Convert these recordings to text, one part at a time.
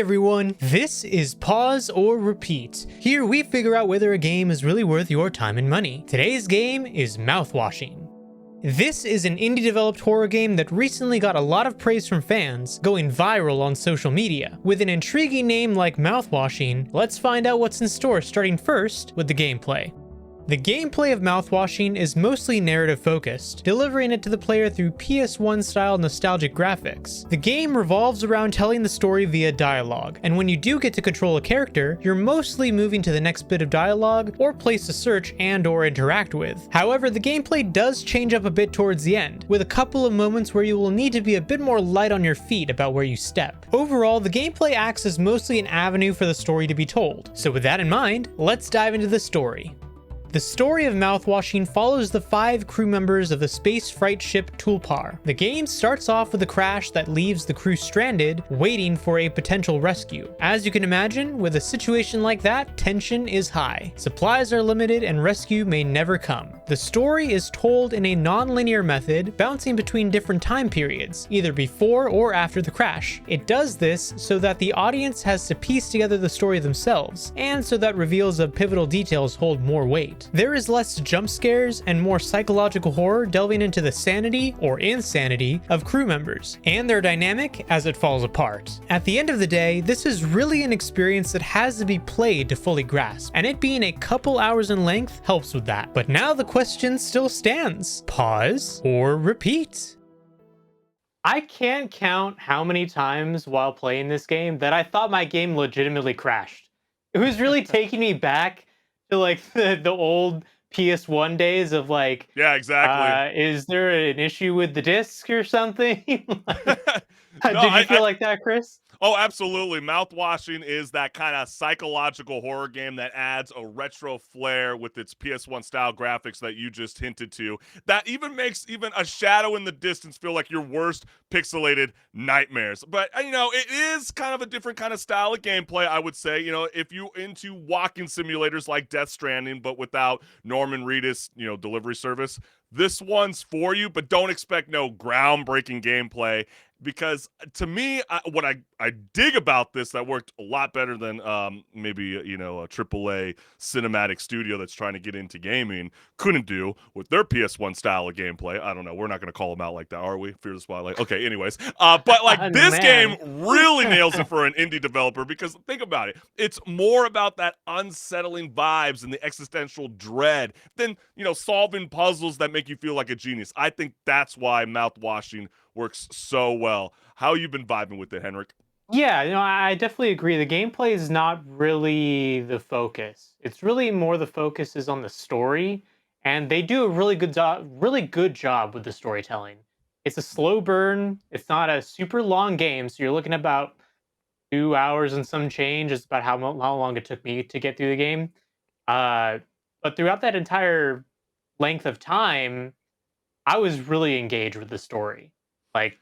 everyone, this is Pause or Repeat. Here we figure out whether a game is really worth your time and money. Today's game is Mouthwashing. This is an indie-developed horror game that recently got a lot of praise from fans, going viral on social media. With an intriguing name like Mouthwashing, let's find out what's in store, starting first with the gameplay. The gameplay of Mouthwashing is mostly narrative-focused, delivering it to the player through PS1-style nostalgic graphics. The game revolves around telling the story via dialogue, and when you do get to control a character, you're mostly moving to the next bit of dialogue or place to search and/or interact with. However, the gameplay does change up a bit towards the end, with a couple of moments where you will need to be a bit more light on your feet about where you step. Overall, the gameplay acts as mostly an avenue for the story to be told. So with that in mind, let's dive into the story. The story of Mouthwashing follows the 5 crew members of the space freight ship Tulpar. The game starts off with a crash that leaves the crew stranded, waiting for a potential rescue. As you can imagine, with a situation like that, tension is high. Supplies are limited and rescue may never come. The story is told in a non-linear method, bouncing between different time periods, either before or after the crash. It does this so that the audience has to piece together the story themselves, and so that reveals of pivotal details hold more weight. There is less jump scares and more psychological horror, delving into the sanity or insanity of crew members and their dynamic as it falls apart. At the end of the day, this is really an experience that has to be played to fully grasp, and it being a couple hours in length helps with that. But now the question still stands: pause or repeat? I can't count how many times while playing this game that I thought my game legitimately crashed. It was really taking me back to like the old PS1 days of like, yeah, exactly. Is there an issue with the disc or something? No, Did you feel like that, Chris? Oh, absolutely. Mouthwashing is that kind of psychological horror game that adds a retro flair with its PS1 style graphics that you just hinted to. That even makes even a shadow in the distance feel like your worst pixelated nightmares. But, it is kind of a different kind of style of gameplay, I would say. If you into walking simulators like Death Stranding, but without Norman Reedus, delivery service, this one's for you, but don't expect no groundbreaking gameplay. Because to me, what I dig about this that worked a lot better than maybe a AAA cinematic studio that's trying to get into gaming couldn't do with their PS1 style of gameplay. I don't know. We're not going to call them out like that, are we? Fear the Spotlight. Okay, anyways. But like this game really nails it for an indie developer, because think about it. It's more about that unsettling vibes and the existential dread than, solving puzzles that make you feel like a genius. I think that's why Mouthwashing works so well. How you been vibing with it, Henrik? Yeah, I definitely agree. The gameplay is not really the focus. It's really more the focus is on the story, and they do a really good job with the storytelling. It's a slow burn. It's not a super long game, so you're looking at about 2 hours and some change. It's about how long it took me to get through the game. But throughout that entire length of time, I was really engaged with the story, like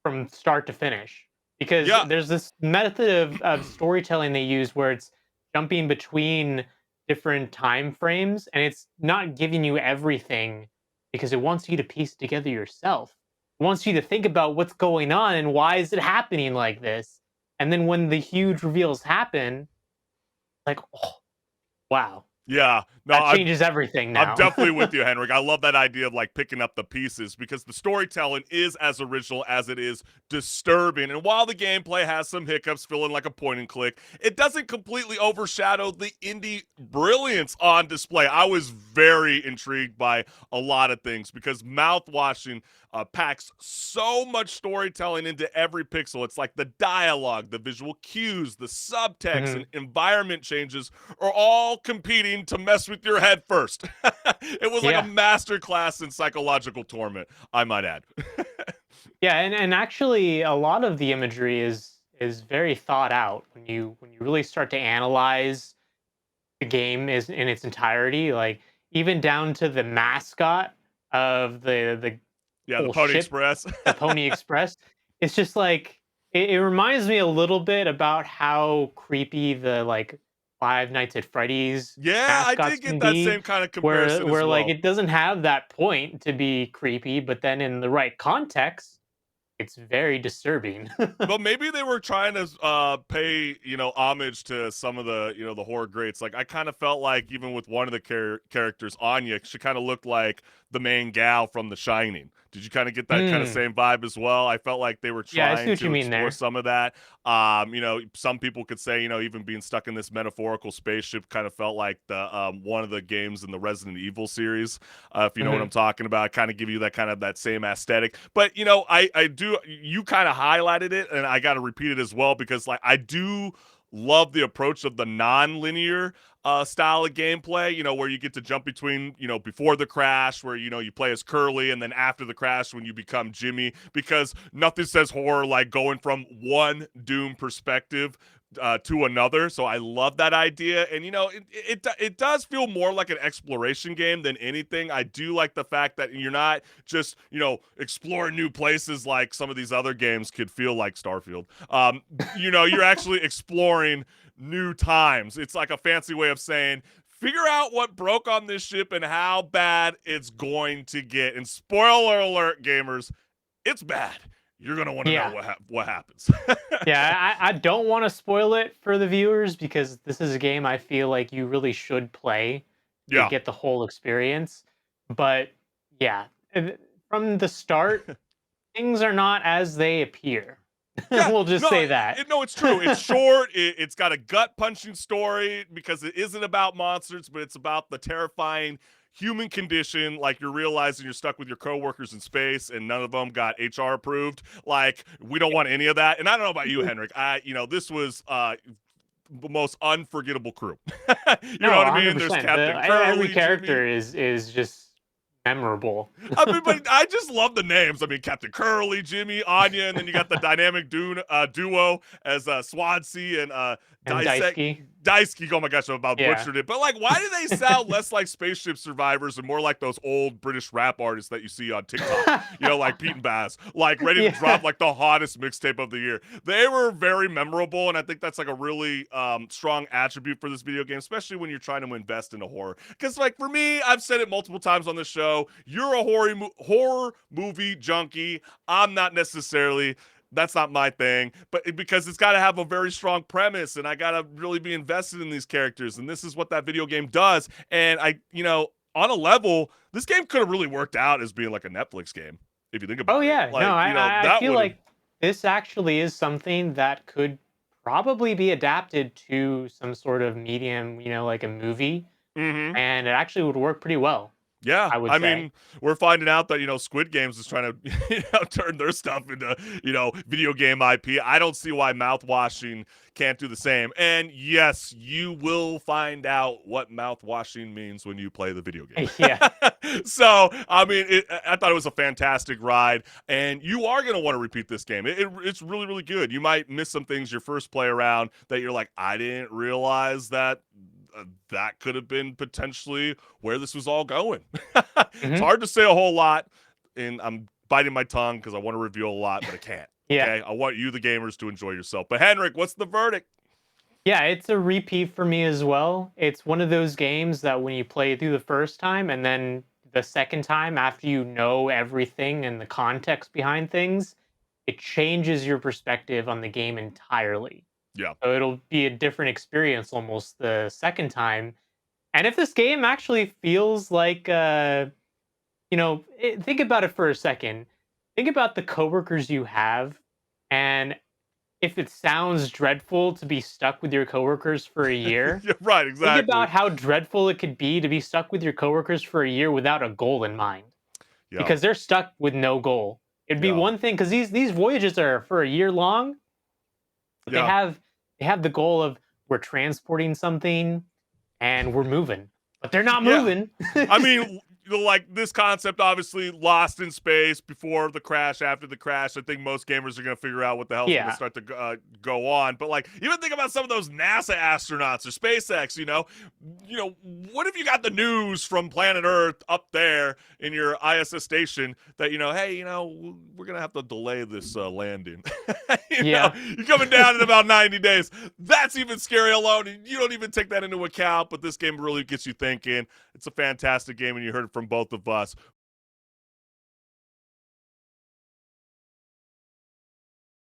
from start to finish. Because Yeah. there's this method of storytelling they use where it's jumping between different time frames, and it's not giving you everything because it wants you to piece it together yourself. It wants you to think about what's going on and why is it happening like this. And then when the huge reveals happen, like, oh, wow, Yeah. No, that changes everything I'm now. definitely with you, Henrik. I love that idea of like picking up the pieces, because the storytelling is as original as it is disturbing. And while the gameplay has some hiccups, feeling like a point and click, it doesn't completely overshadow the indie brilliance on display. I was very intrigued by a lot of things, because Mouthwashing packs so much storytelling into every pixel. It's like the dialogue, the visual cues, the subtext, and environment changes are all competing to mess with your head first. It was like a masterclass in psychological torment, I might add. Yeah, and actually a lot of the imagery is very thought out when you really start to analyze the game is in its entirety, like even down to the mascot of the Yeah, the whole Pony ship, Express. the Pony Express. It's just like it reminds me a little bit about how creepy the like Five Nights at Freddy's Yeah, I mascots did get can that be, same kind of where comparison as like well. it doesn't have that point to be creepy, but then in the right context, it's very disturbing. But maybe they were trying to pay, homage to some of the, the horror greats. Like I kind of felt like even with one of the characters, Anya, she kind of looked like the main gal from The Shining. Did you kind of get that kind of Mm. same vibe as well? I felt like they were Yeah, I see trying what you to mean explore there. some of that. Some people could say, even being stuck in this metaphorical spaceship kind of felt like the one of the games in the Resident Evil series. If you know what I'm Hmm. talking about, kind of give you that kind of that same aesthetic. But I do. You kind of highlighted it, and I got to repeat it as well because like I do love the approach of the non-linear style of gameplay, where you get to jump between, before the crash, where, you play as Curly, and then after the crash when you become Jimmy, because nothing says horror like going from one Doom perspective to another. So I love that idea. And, it does feel more like an exploration game than anything. I do like the fact that you're not just, exploring new places like some of these other games could feel like Starfield. You're actually exploring new times. It's like a fancy way of saying, figure out what broke on this ship and how bad it's going to get. And spoiler alert, gamers, it's bad. You're gonna want to know Yeah. what happens. Yeah, I don't want to spoil it for the viewers because this is a game I feel like you really should play to Yeah. get the whole experience. But yeah, from the start, things are not as they appear. Yeah, We'll just no, say that. no, it's true. It's short. It's got a gut punching story because it isn't about monsters, but it's about the terrifying human condition. Like you're realizing you're stuck with your coworkers in space, and none of them got HR approved. Like we don't want any of that. And I don't know about you, Henrik. This was the most unforgettable crew. You know No, what I mean? There's 100%. Captain Every Curly, Jimmy. character is just memorable. I mean, but I just love the names. I mean, Captain Curly, Jimmy, Anya, and then you got the dynamic duo as Swansea and And Dissect. Daisuke. Daisuke, oh my gosh, I'm about Yeah. butchered it. But like, why do they sound less like Spaceship Survivors and more like those old British rap artists that you see on TikTok? Like Pete and Baz, like ready to drop Yeah. like the hottest mixtape of the year. They were very memorable, and I think that's like a really strong attribute for this video game, especially when you're trying to invest into horror. Because like for me, I've said it multiple times on this show, you're a horror movie junkie. I'm not necessarily. That's not my thing, but because it's got to have a very strong premise and I got to really be invested in these characters. And this is what that video game does. And on a level, this game could have really worked out as being like a Netflix game. If you think Oh about it, yeah. No, like, I that feel would have, like this actually is something that could probably be adapted to some sort of medium, like a movie, mm-hmm. and it actually would work pretty well, Yeah, I would I say. mean, we're finding out that Squid Games is trying to turn their stuff into video game IP. I don't see why Mouthwashing can't do the same. And yes, you will find out what mouthwashing means when you play the video game. Yeah. So, I mean, I thought it was a fantastic ride, and you are going to want to repeat this game. It's really, really good. You might miss some things your first play around that you're like, I didn't realize that that could have been potentially where this was all going. It's Hmm. hard to say a whole lot, and I'm biting my tongue because I want to reveal a lot, but I can't. Yeah. Okay, I want you, the gamers, to enjoy yourself. But Henrik, what's the verdict? Yeah, it's a repeat for me as well. It's one of those games that when you play it through the first time and then the second time after you know everything and the context behind things, it changes your perspective on the game entirely. Yeah, So it'll be a different experience almost the second time. And if this game actually feels like, think about it for a second. Think about the coworkers you have, and if it sounds dreadful to be stuck with your coworkers for a year, yeah, right, think exactly. about how dreadful it could be to be stuck with your coworkers for a year without a goal in mind, Yeah, because they're stuck with no goal. It'd be yeah, one thing because these voyages are for a year long, but they yeah, have the goal of we're transporting something and we're moving, but they're not yeah. moving. I mean, like this concept, obviously, lost in space before the crash, after the crash. I think most gamers are going to figure out what the hell's going to Yeah, start to go on. But like, even think about some of those NASA astronauts or SpaceX. What if you got the news from planet Earth up there in your ISS station that hey, we're going to have to delay this landing. yeah, You're coming down in about 90 days. That's even scary alone. And you don't even take that into account. But this game really gets you thinking. It's a fantastic game, and you heard it from both of us.